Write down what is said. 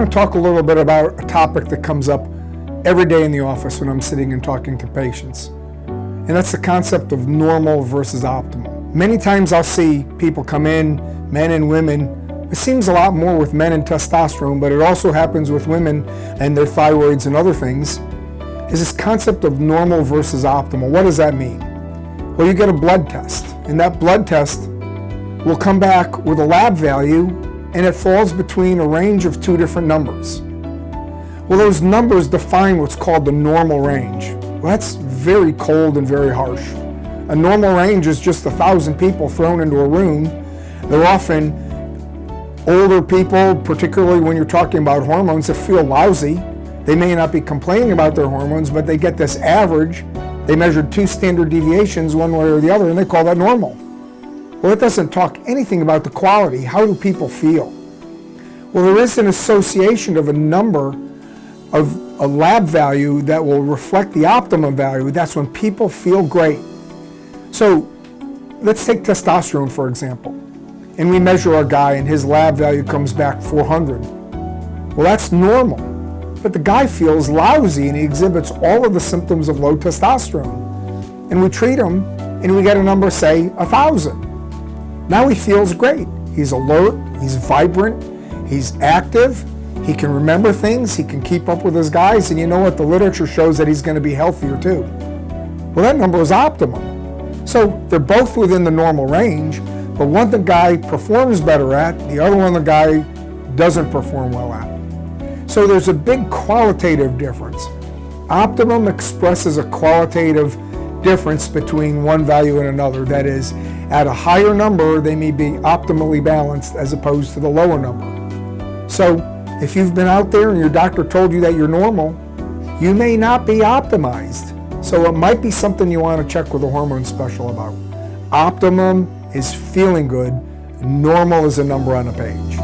to talk a little bit about a topic that comes up every day in the office when I'm sitting and talking to patients. And that's the concept of normal versus optimal. Many times I'll see people come in, men and women. It seems a lot more with men and testosterone, but it also happens with women and their thyroids and other things, is this concept of normal versus optimal. What does that mean? Well, you get a blood test, and that blood test will come back with a lab value, and it falls between a range of two different numbers. Well, those numbers define what's called the normal range. Well, that's very cold and very harsh. A normal range is just 1,000 people thrown into a room. They're often older people, particularly when you're talking about hormones, that feel lousy. They may not be complaining about their hormones, but they get this average. They measured 2 standard deviations one way or the other, and they call that normal. Well, it doesn't talk anything about the quality. How do people feel? Well, there is an association of a number of a lab value that will reflect the optimum value. That's when people feel great. So let's take testosterone, for example. And we measure our guy and his lab value comes back 400. Well, that's normal. But the guy feels lousy and he exhibits all of the symptoms of low testosterone. And we treat him and we get a number, say, 1,000. Now he feels great. He's alert, he's vibrant, he's active, he can remember things, he can keep up with his guys, and you know what? The literature shows that he's going to be healthier too. Well, that number is optimum. So they're both within the normal range, but one the guy performs better at, the other one the guy doesn't perform well at. So there's a big qualitative difference. Optimum expresses a qualitative difference between one value and another. That is, at a higher number, they may be optimally balanced as opposed to the lower number. So if you've been out there and your doctor told you that you're normal, you may not be optimized. So it might be something you want to check with a hormone specialist about. Optimum is feeling good. Normal is a number on a page.